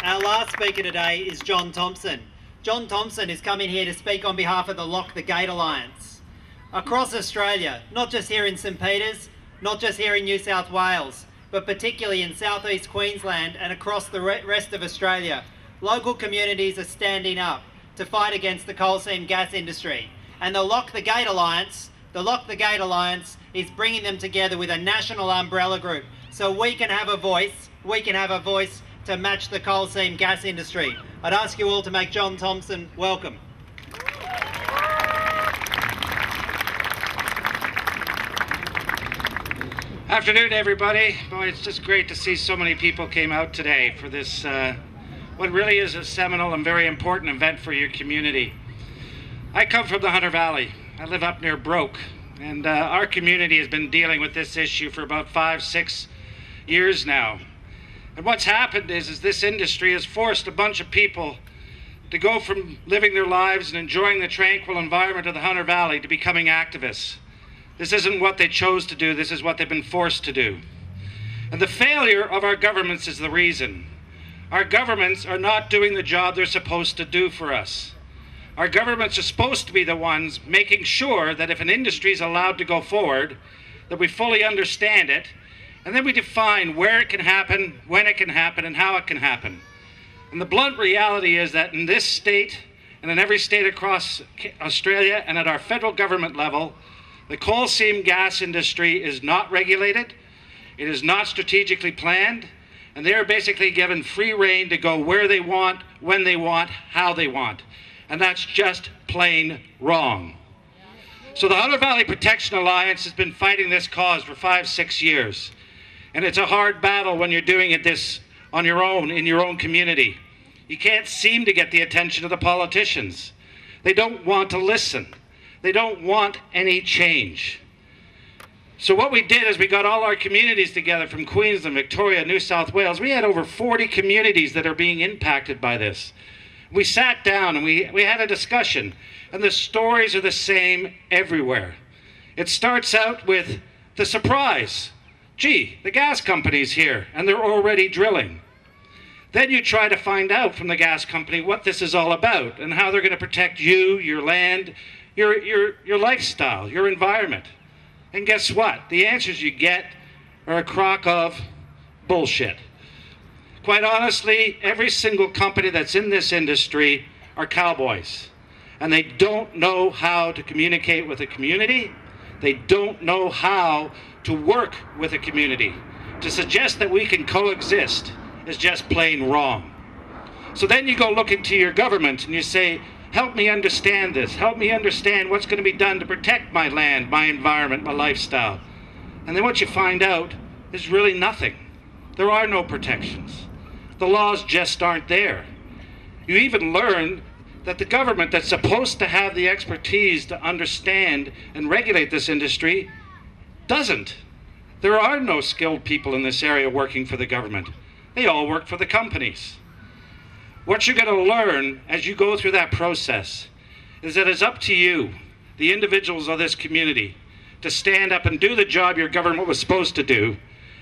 Our last speaker today is John Thompson. John Thompson is coming here to speak on behalf of the Lock the Gate Alliance. Across Australia, not just here in St Peters, not just here in New South Wales, but particularly in southeast Queensland and across the rest of Australia, local communities are standing up to fight against the coal seam gas industry. And the Lock the Gate Alliance is bringing them together with a national umbrella group so we can have a voice to match the coal seam gas industry. I'd ask you all to make John Thompson welcome. Afternoon, everybody. Boy, it's just great to see so many people came out today for this, what really is a seminal and very important event for your community. I come from the Hunter Valley. I live up near Broke, and our community has been dealing with this issue for about 5-6 years now. And what's happened is this industry has forced a bunch of people to go from living their lives and enjoying the tranquil environment of the Hunter Valley to becoming activists. This isn't what they chose to do, this is what they've been forced to do. And the failure of our governments is the reason. Our governments are not doing the job they're supposed to do for us. Our governments are supposed to be the ones making sure that if an industry is allowed to go forward, that we fully understand it, and then we define where it can happen, when it can happen, and how it can happen. And the blunt reality is that in this state, and in every state across Australia, and at our federal government level, the coal seam gas industry is not regulated, it is not strategically planned, and they are basically given free rein to go where they want, when they want, how they want. And that's just plain wrong. So the Hunter Valley Protection Alliance has been fighting this cause for 5-6 years. And it's a hard battle when you're doing it this on your own, in your own community. You can't seem to get the attention of the politicians. They don't want to listen. They don't want any change. So what we did is we got all our communities together from Queensland, Victoria, New South Wales. We had over 40 communities that are being impacted by this. We sat down and we had a discussion, and the stories are the same everywhere. It starts out with the surprise. Gee, the gas company's here and they're already drilling. Then you try to find out from the gas company what this is all about and how they're going to protect you, your land, your lifestyle, your environment. And guess what? The answers you get are a crock of bullshit. Quite honestly, every single company that's in this industry are cowboys. And they don't know how to communicate with a community. They don't know how to work with a community. To suggest that we can coexist is just plain wrong. So then you go look into your government and you say, help me understand this. Help me understand what's going to be done to protect my land, my environment, my lifestyle. And then what you find out is really nothing. There are no protections. The laws just aren't there. You even learn that the government that's supposed to have the expertise to understand and regulate this industry doesn't. There are no skilled people in this area working for the government. They all work for the companies. What you're going to learn as you go through that process is that it's up to you, the individuals of this community, to stand up and do the job your government was supposed to do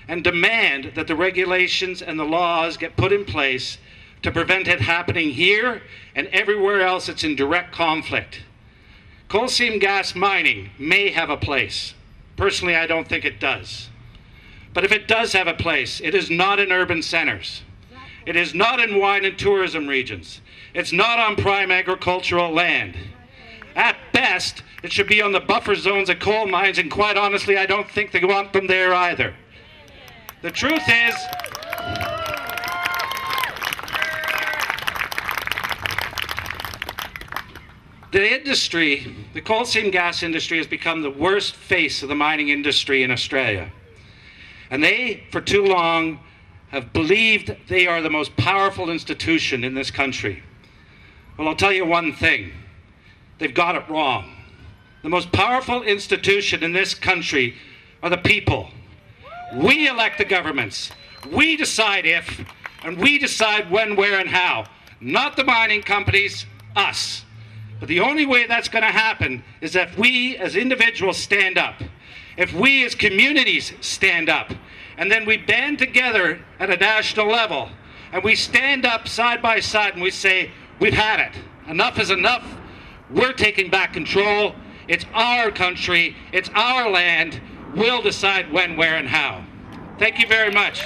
and demand that the regulations and the laws get put in place to prevent it happening here and everywhere else that's in direct conflict. Coal seam gas mining may have a place. Personally, I don't think it does. But if it does have a place, it is not in urban centers. It is not in wine and tourism regions. It's not on prime agricultural land. At best, it should be on the buffer zones of coal mines, and quite honestly, I don't think they want them there either. The truth is, the industry, the coal seam gas industry, has become the worst face of the mining industry in Australia. And they, for too long, have believed they are the most powerful institution in this country. Well, I'll tell you one thing. They've got it wrong. The most powerful institution in this country are the people. We elect the governments. We decide if, and we decide when, where, and how. Not the mining companies, us. But the only way that's going to happen is if we as individuals stand up. If we as communities stand up. And then we band together at a national level and we stand up side by side and we say, we've had it. Enough is enough. We're taking back control. It's our country. It's our land. We'll decide when, where, and how. Thank you very much.